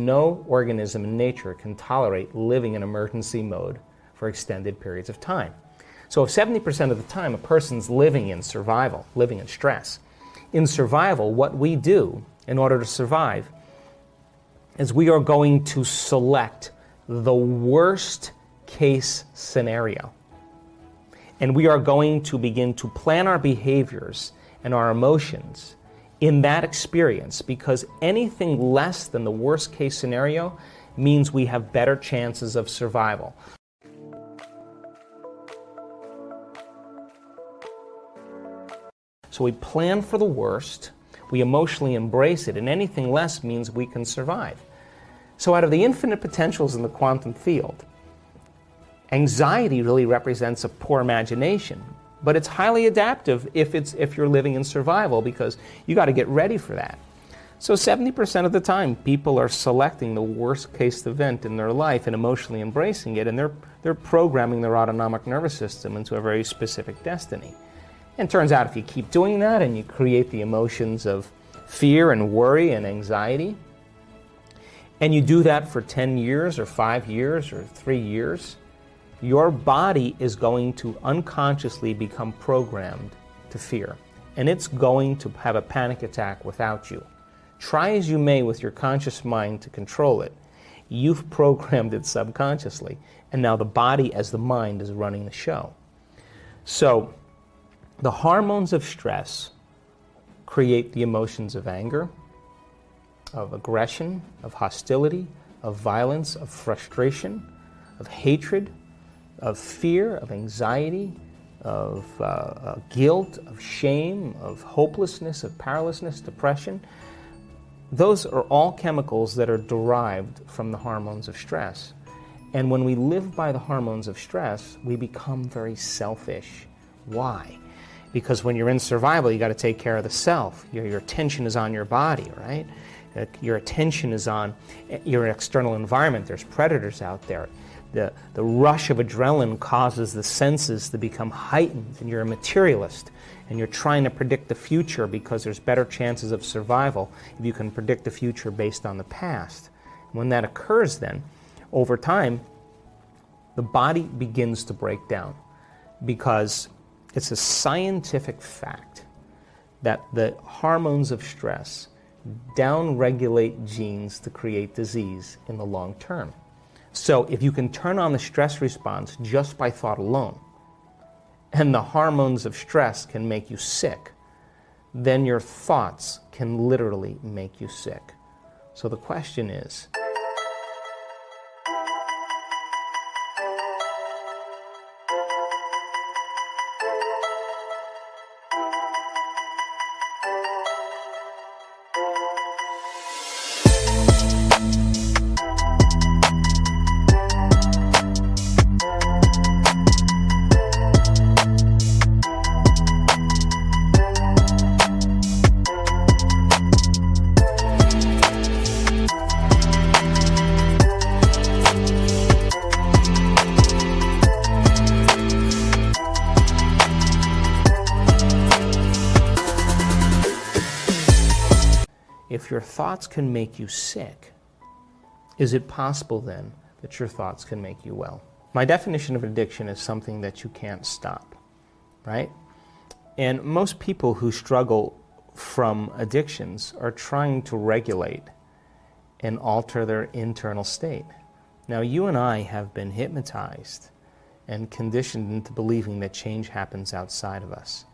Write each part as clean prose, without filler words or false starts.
No organism in nature can tolerate living in emergency mode for extended periods of time. So if 70% of the time a person's living in survival, living in stress, in survival, what we do in order to survive is we are going to select the worst case scenario. And we are going to begin to plan our behaviors and our emotions in that experience, because anything less than the worst case scenario means we have better chances of survival. So we plan for the worst, we emotionally embrace it, and anything less means we can survive. So out of the infinite potentials in the quantum field, anxiety really represents a poor imagination, but it's highly adaptive if you're living in survival, because you got to get ready for that. So 70% of the time, people are selecting the worst case event in their life and emotionally embracing it, and they're programming their autonomic nervous system into a very specific destiny. And it turns out if you keep doing that and you create the emotions of fear and worry and anxiety, and you do that for 10 years or 5 years or 3 years, your body is going to unconsciously become programmed to fear. And it's going to have a panic attack without you. Try as you may with your conscious mind to control it, you've programmed it subconsciously. And now the body, as the mind, is running the show. So the hormones of stress create the emotions of anger, of aggression, of hostility, of violence, of frustration, of hatred, of fear, of anxiety, of guilt, of shame, of hopelessness, of powerlessness, depression. Those are all chemicals that are derived from the hormones of stress. And when we live by the hormones of stress, we become very selfish. Why? Because when you're in survival, you got to take care of the self. Your attention is on your body, right? Your attention is on your external environment. There's predators out there. The rush of adrenaline causes the senses to become heightened, and you're a materialist, and you're trying to predict the future because there's better chances of survival if you can predict the future based on the past. When that occurs then, over time, the body begins to break down, because it's a scientific fact that the hormones of stress downregulate genes to create disease in the long term. So if you can turn on the stress response just by thought alone, and the hormones of stress can make you sick, then your thoughts can literally make you sick. So the question is, if your thoughts can make you sick, is it possible then that your thoughts can make you well? My definition of addiction is something that you can't stop, right? And most people who struggle from addictions are trying to regulate and alter their internal state. Now, you and I have been hypnotized and conditioned into believing that change happens outside of us.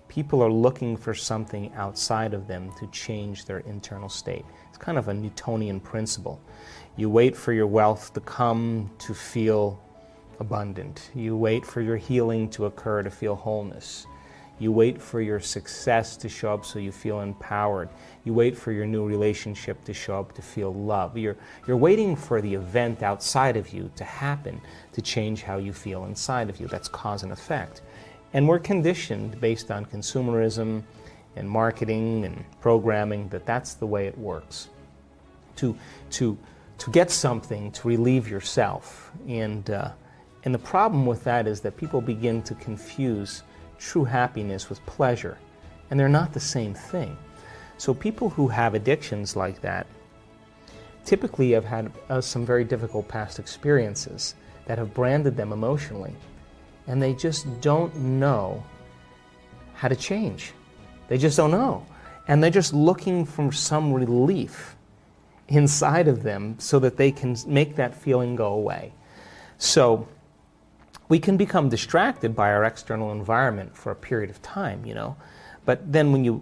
People are looking for something outside of them to change their internal state. It's kind of a Newtonian principle. You wait for your wealth to come to feel abundant. You wait for your healing to occur to feel wholeness. You wait for your success to show up so you feel empowered. You wait for your new relationship to show up to feel love. You're waiting for the event outside of you to happen to change how you feel inside of you. That's cause and effect. And we're conditioned based on consumerism and marketing and programming that that's the way it works. To get something to relieve yourself. And the problem with that is that people begin to confuse true happiness with pleasure. And they're not the same thing. So people who have addictions like that typically have had some very difficult past experiences that have branded them emotionally, and they just don't know how to change. They just don't know. And they're just looking for some relief inside of them so that they can make that feeling go away. So we can become distracted by our external environment for a period of time, you know. But then when you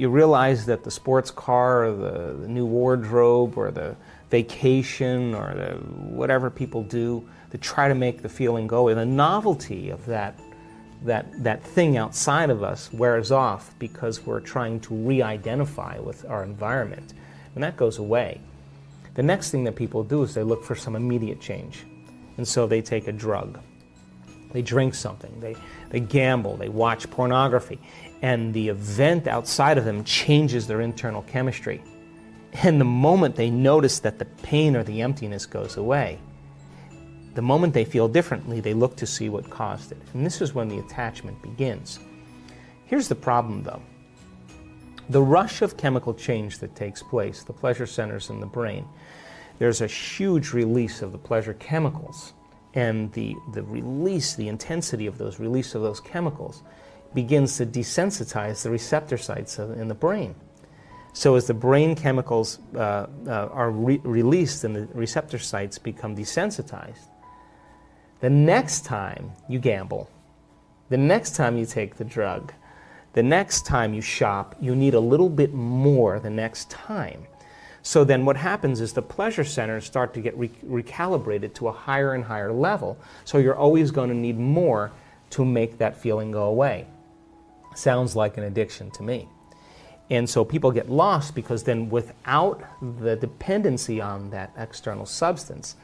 realize that the sports car or the new wardrobe or the vacation or the whatever people do to try to make the feeling go away, the novelty of that thing outside of us wears off because we're trying to re-identify with our environment. When that goes away, the next thing that people do is they look for some immediate change. And so they take a drug, they drink something, they gamble, they watch pornography, and the event outside of them changes their internal chemistry. And the moment they notice that the pain or the emptiness goes away, the moment they feel differently, they look to see what caused it. And this is when the attachment begins. Here's the problem, though. The rush of chemical change that takes place, the pleasure centers in the brain, there's a huge release of the pleasure chemicals. And the release, the intensity of those release of those chemicals begins to desensitize the receptor sites in the brain. So as the brain chemicals are released and the receptor sites become desensitized, the next time you gamble, the next time you take the drug, the next time you shop, you need a little bit more the next time. So then what happens is the pleasure centers start to get recalibrated to a higher and higher level. So you're always going to need more to make that feeling go away. Sounds like an addiction to me. And so people get lost because then without the dependency on that external substance,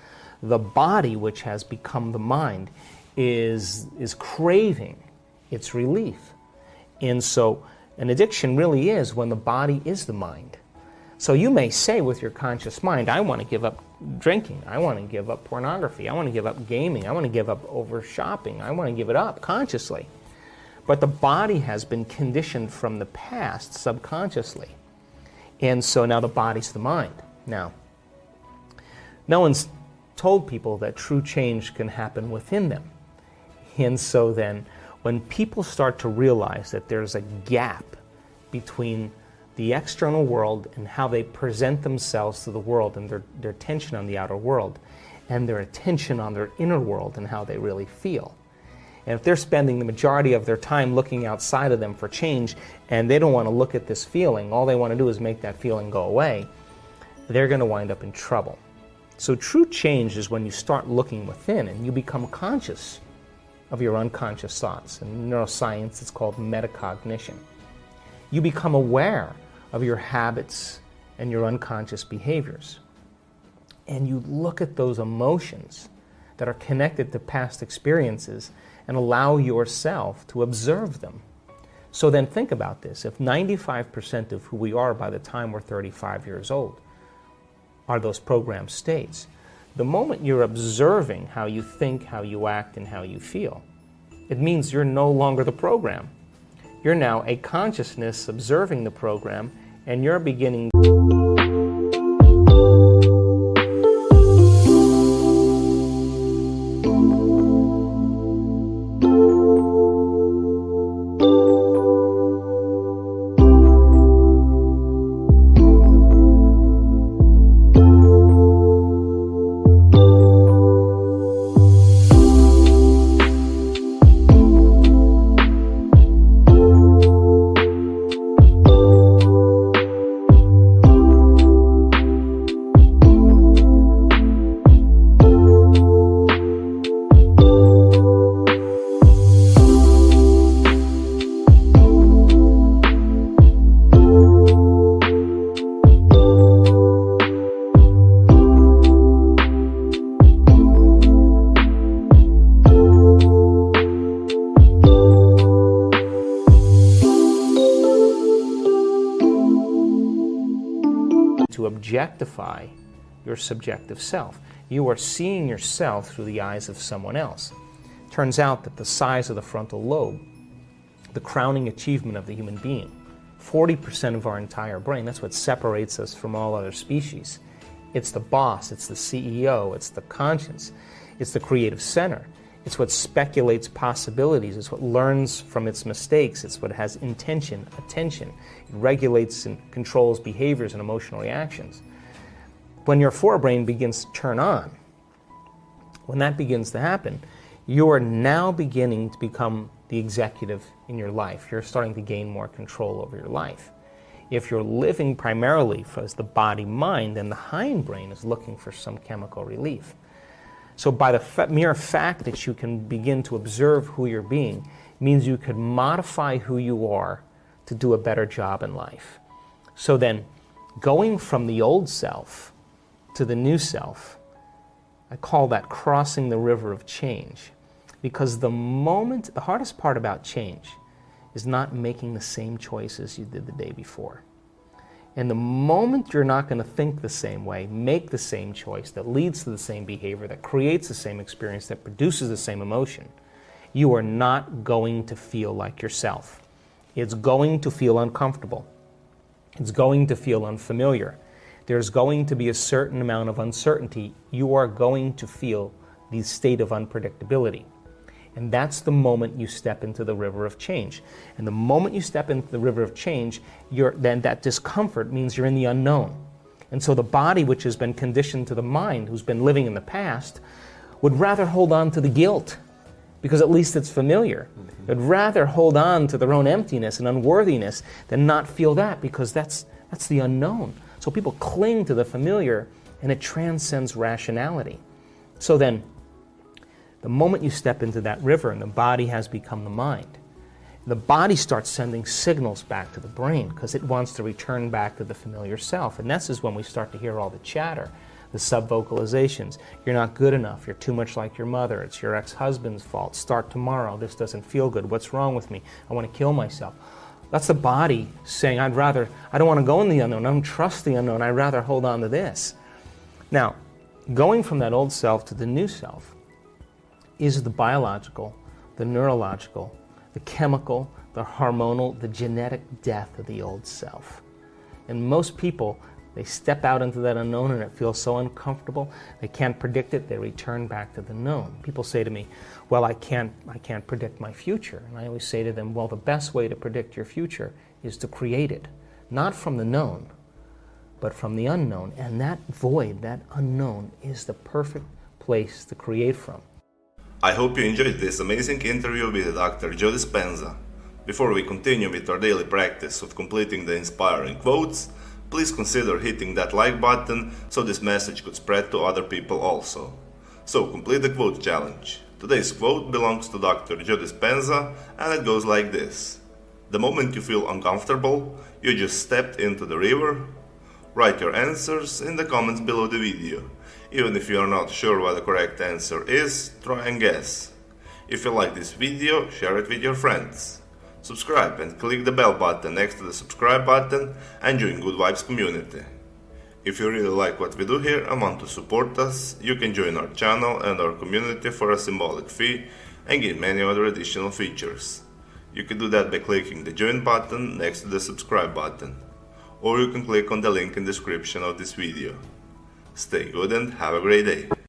the body, which has become the mind, is craving its relief. And so an addiction really is when the body is the mind. So you may say with your conscious mind, I want to give up drinking, I want to give up pornography, I want to give up gaming, I want to give up over shopping, I want to give it up consciously. But the body has been conditioned from the past subconsciously. And so now the body's the mind. Now, no one's told people that true change can happen within them. And so then when people start to realize that there's a gap between the external world and how they present themselves to the world and their attention on the outer world and their attention on their inner world and how they really feel. And if they're spending the majority of their time looking outside of them for change and they don't want to look at this feeling, all they want to do is make that feeling go away, they're going to wind up in trouble. So true change is when you start looking within and you become conscious of your unconscious thoughts. In neuroscience, it's called metacognition. You become aware of your habits and your unconscious behaviors. And you look at those emotions that are connected to past experiences and allow yourself to observe them. So then think about this. If 95% of who we are by the time we're 35 years old are those programmed states, the moment you're observing how you think, how you act, and how you feel, it means you're no longer the program. You're now a consciousness observing the program, and you're beginning to objectify your subjective self. You are seeing yourself through the eyes of someone else. Turns out that the size of the frontal lobe, the crowning achievement of the human being, 40% of our entire brain, that's what separates us from all other species, It's the boss, it's the CEO, it's the conscience, it's the creative center. It's what speculates possibilities, it's what learns from its mistakes, it's what has intention, attention. It regulates and controls behaviors and emotional reactions. When your forebrain begins to turn on, when that begins to happen, you are now beginning to become the executive in your life. You're starting to gain more control over your life. If you're living primarily as the body-mind, then the hindbrain is looking for some chemical relief. So by the mere fact that you can begin to observe who you're being means you could modify who you are to do a better job in life. So then, going from the old self to the new self, I call that crossing the river of change. Because the hardest part about change is not making the same choices you did the day before. And the moment you're not going to think the same way, make the same choice that leads to the same behavior, that creates the same experience, that produces the same emotion, you are not going to feel like yourself. It's going to feel uncomfortable. It's going to feel unfamiliar. There's going to be a certain amount of uncertainty. You are going to feel the state of unpredictability. And that's the moment you step into the river of change. And the moment you step into the river of change, then that discomfort means you're in the unknown. And so the body, which has been conditioned to the mind, who's been living in the past, would rather hold on to the guilt, because at least it's familiar. They'd rather hold on to their own emptiness and unworthiness than not feel that, because that's the unknown. So people cling to the familiar, and it transcends rationality. So then, the moment you step into that river and the body has become the mind, the body starts sending signals back to the brain because it wants to return back to the familiar self. And this is when we start to hear all the chatter, the sub-vocalizations. You're not good enough. You're too much like your mother. It's your ex-husband's fault. Start tomorrow. This doesn't feel good. What's wrong with me? I want to kill myself. That's the body saying, I don't want to go in the unknown. I don't trust the unknown. I'd rather hold on to this. Now, going from that old self to the new self is the biological, the neurological, the chemical, the hormonal, the genetic death of the old self. And most people, they step out into that unknown and it feels so uncomfortable, they can't predict it, they return back to the known. People say to me, well, I can't predict my future. And I always say to them, well, the best way to predict your future is to create it, not from the known, but from the unknown. And that void, that unknown, is the perfect place to create from. I hope you enjoyed this amazing interview with Dr. Joe Dispenza. Before we continue with our daily practice of completing the inspiring quotes, please consider hitting that like button so this message could spread to other people also. So complete the quote challenge. Today's quote belongs to Dr. Joe Dispenza and it goes like this. The moment you feel uncomfortable, you just stepped into the river. Write your answers in the comments below the video. Even if you are not sure what the correct answer is, try and guess. If you like this video, share it with your friends. Subscribe and click the bell button next to the subscribe button and join Good Vibes community. If you really like what we do here and want to support us, you can join our channel and our community for a symbolic fee and get many other additional features. You can do that by clicking the join button next to the subscribe button, or you can click on the link in the description of this video. Stay good and have a great day.